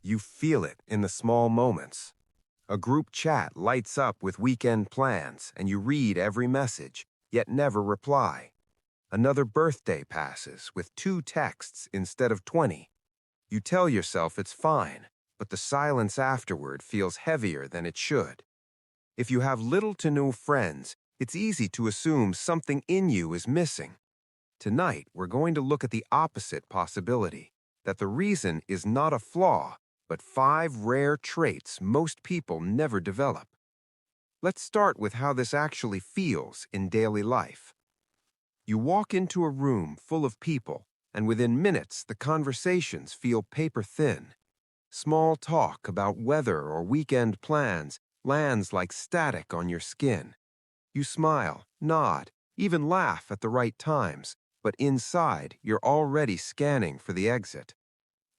You feel it in the small moments. A group chat lights up with weekend plans, and you read every message, yet never reply. Another birthday passes with 2 texts instead of 20. You tell yourself it's fine, but the silence afterward feels heavier than it should. If you have little to no friends, it's easy to assume something in you is missing. Tonight, we're going to look at the opposite possibility, that the reason is not a flaw, but 5 rare traits most people never develop. Let's start with how this actually feels in daily life. You walk into a room full of people, and within minutes the conversations feel paper thin. Small talk about weather or weekend plans lands like static on your skin. You smile, nod, even laugh at the right times, but inside you're already scanning for the exit.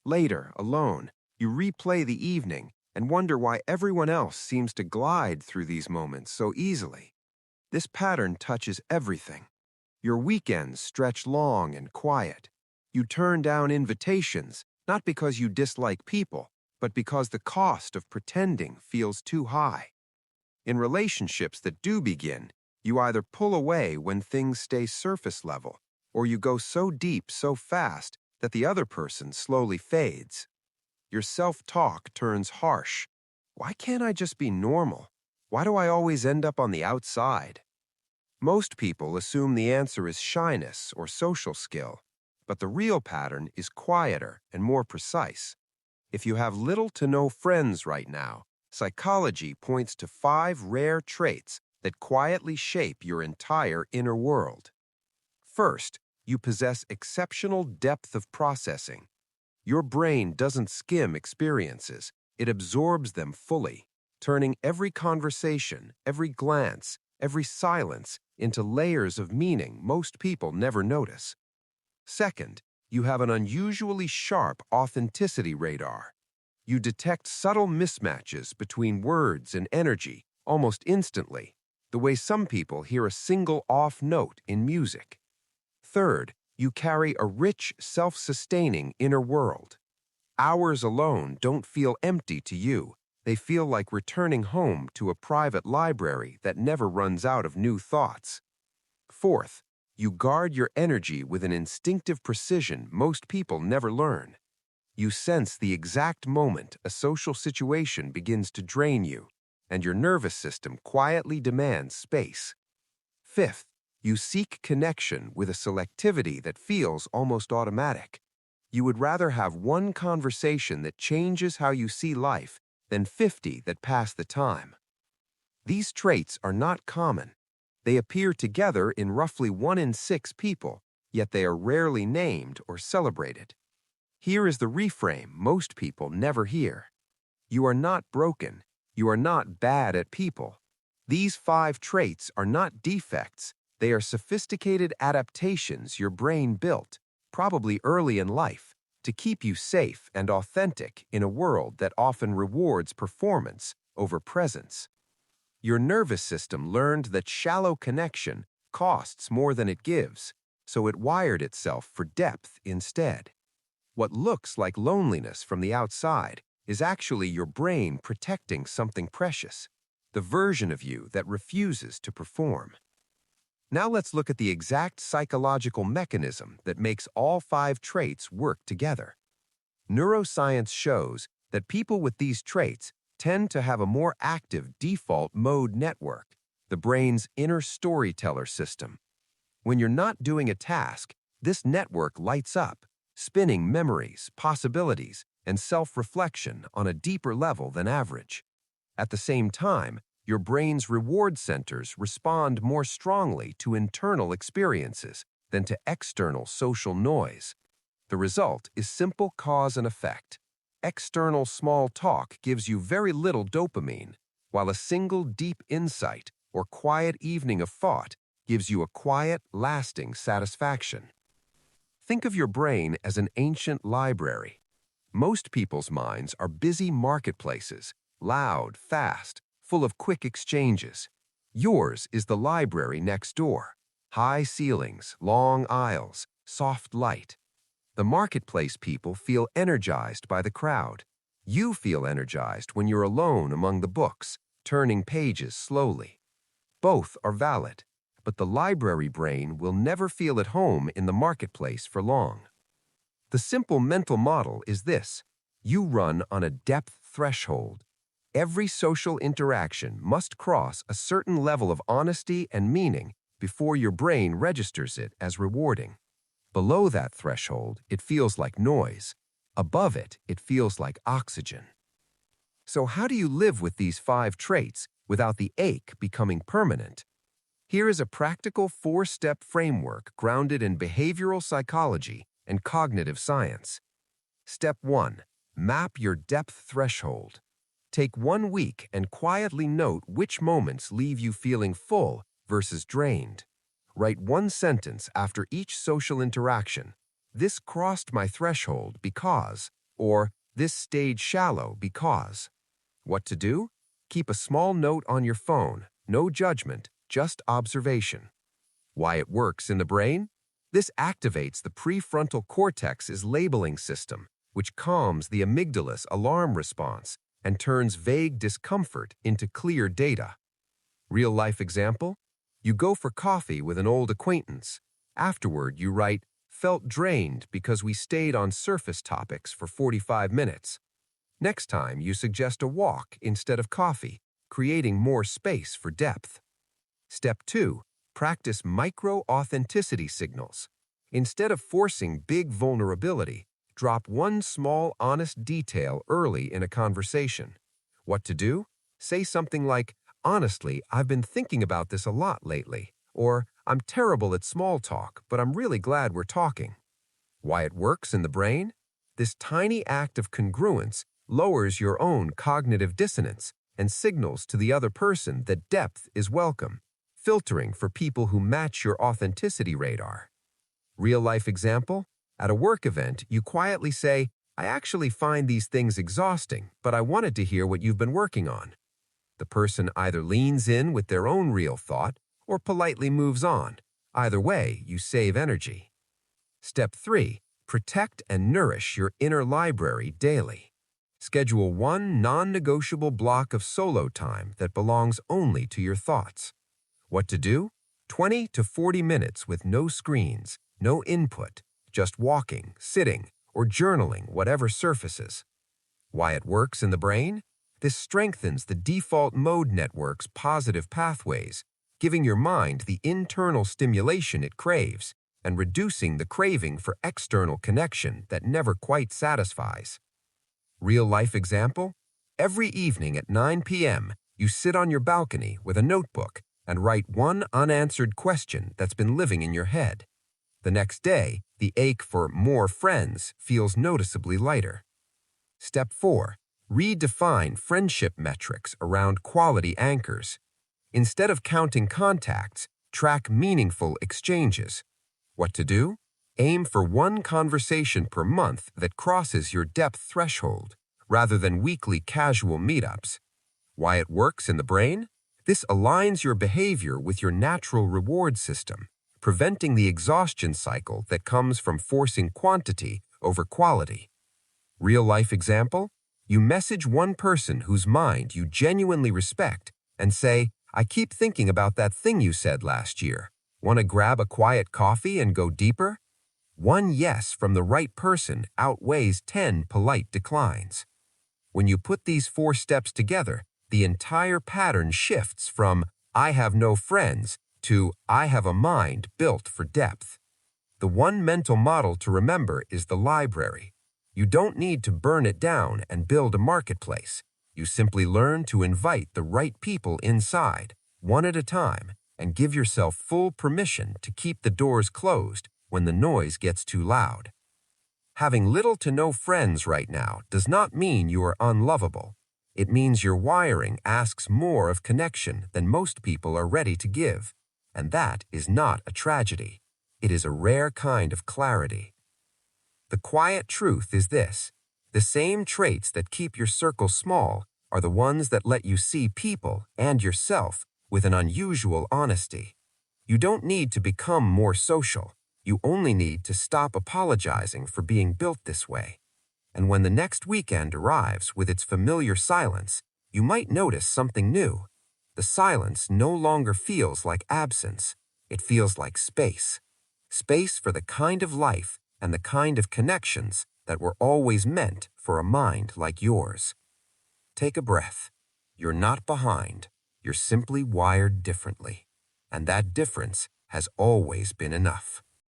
Later, alone, you replay the evening and wonder why everyone else seems to glide through these moments so easily. This pattern touches everything. Your weekends stretch long and quiet. You turn down invitations, not because you dislike people, but because the cost of pretending feels too high. In relationships that do begin, you either pull away when things stay surface level, or you go so deep so fast that the other person slowly fades. Your self-talk turns harsh. Why can't I just be normal? Why do I always end up on the outside? Most people assume the answer is shyness or social skill, but the real pattern is quieter and more precise. If you have little to no friends right now, psychology points to 5 rare traits that quietly shape your entire inner world. First, you possess exceptional depth of processing. Your brain doesn't skim experiences, it absorbs them fully, turning every conversation, every glance, every silence into layers of meaning most people never notice. Second, you have an unusually sharp authenticity radar. You detect subtle mismatches between words and energy almost instantly, the way some people hear a single off note in music. Third, you carry a rich, self-sustaining inner world. Hours alone don't feel empty to you. They feel like returning home to a private library that never runs out of new thoughts. Fourth, you guard your energy with an instinctive precision most people never learn. You sense the exact moment a social situation begins to drain you, and your nervous system quietly demands space. Fifth, you seek connection with a selectivity that feels almost automatic. You would rather have one conversation that changes how you see life than 50 that pass the time. These traits are not common. They appear together in roughly 1 in 6 people, yet they are rarely named or celebrated. Here is the reframe most people never hear. You are not broken. You are not bad at people. These 5 traits are not defects. They are sophisticated adaptations your brain built, probably early in life, to keep you safe and authentic in a world that often rewards performance over presence. Your nervous system learned that shallow connection costs more than it gives, so it wired itself for depth instead. What looks like loneliness from the outside is actually your brain protecting something precious, the version of you that refuses to perform. Now let's look at the exact psychological mechanism that makes all 5 traits work together. Neuroscience shows that people with these traits tend to have a more active default mode network, the brain's inner storyteller system. When you're not doing a task, this network lights up, spinning memories, possibilities, and self-reflection on a deeper level than average. At the same time, your brain's reward centers respond more strongly to internal experiences than to external social noise. The result is simple cause and effect. External small talk gives you very little dopamine, while a single deep insight or quiet evening of thought gives you a quiet, lasting satisfaction. Think of your brain as an ancient library. Most people's minds are busy marketplaces, loud, fast, full of quick exchanges. Yours is the library next door. High ceilings, long aisles, soft light. The marketplace people feel energized by the crowd. You feel energized when you're alone among the books, turning pages slowly. Both are valid, but the library brain will never feel at home in the marketplace for long. The simple mental model is this: you run on a depth threshold. Every social interaction must cross a certain level of honesty and meaning before your brain registers it as rewarding. Below that threshold, it feels like noise. Above it, it feels like oxygen. So how do you live with these 5 traits without the ache becoming permanent? Here is a practical 4-step framework grounded in behavioral psychology and cognitive science. Step 1. Map your depth threshold. Take 1 week and quietly note which moments leave you feeling full versus drained. Write 1 sentence after each social interaction. This crossed my threshold because, or this stayed shallow because. What to do? Keep a small note on your phone, no judgment, just observation. Why it works in the brain? This activates the prefrontal cortex's labeling system, which calms the amygdala's alarm response and turns vague discomfort into clear data. Real-life example? You go for coffee with an old acquaintance. Afterward, you write, "Felt drained because we stayed on surface topics for 45 minutes." Next time, you suggest a walk instead of coffee, creating more space for depth. Step 2. Practice micro-authenticity signals. Instead of forcing big vulnerability, drop 1 small, honest detail early in a conversation. What to do? Say something like, "Honestly, I've been thinking about this a lot lately," or "I'm terrible at small talk, but I'm really glad we're talking." Why it works in the brain? This tiny act of congruence lowers your own cognitive dissonance and signals to the other person that depth is welcome, filtering for people who match your authenticity radar. Real-life example? At a work event, you quietly say, "I actually find these things exhausting, but I wanted to hear what you've been working on." The person either leans in with their own real thought or politely moves on. Either way, you save energy. Step 3. Protect and nourish your inner library daily. Schedule 1 non-negotiable block of solo time that belongs only to your thoughts. What to do? 20 to 40 minutes with no screens, no input, just walking, sitting, or journaling whatever surfaces. Why it works in the brain? This strengthens the default mode network's positive pathways, giving your mind the internal stimulation it craves and reducing the craving for external connection that never quite satisfies. Real-life example? Every evening at 9 p.m., you sit on your balcony with a notebook and write 1 unanswered question that's been living in your head. The next day, the ache for more friends feels noticeably lighter. Step 4. Redefine friendship metrics around quality anchors. Instead of counting contacts, track meaningful exchanges. What to do? Aim for 1 conversation per month that crosses your depth threshold, rather than weekly casual meetups. Why it works in the brain? This aligns your behavior with your natural reward system, preventing the exhaustion cycle that comes from forcing quantity over quality. Real-life example? You message 1 person whose mind you genuinely respect and say, "I keep thinking about that thing you said last year. Want to grab a quiet coffee and go deeper?" 1 yes from the right person outweighs 10 polite declines. When you put these 4 steps together, the entire pattern shifts from "I have no friends" to "I have a mind built for depth." The 1 mental model to remember is the library. You don't need to burn it down and build a marketplace. You simply learn to invite the right people inside, 1 at a time, and give yourself full permission to keep the doors closed when the noise gets too loud. Having little to no friends right now does not mean you are unlovable. It means your wiring asks more of connection than most people are ready to give, and that is not a tragedy. It is a rare kind of clarity. The quiet truth is this: the same traits that keep your circle small are the ones that let you see people and yourself with an unusual honesty. You don't need to become more social. You only need to stop apologizing for being built this way. And when the next weekend arrives with its familiar silence, you might notice something new. The silence no longer feels like absence. It feels like space. Space for the kind of life and the kind of connections that were always meant for a mind like yours. Take a breath. You're not behind. You're simply wired differently. And that difference has always been enough.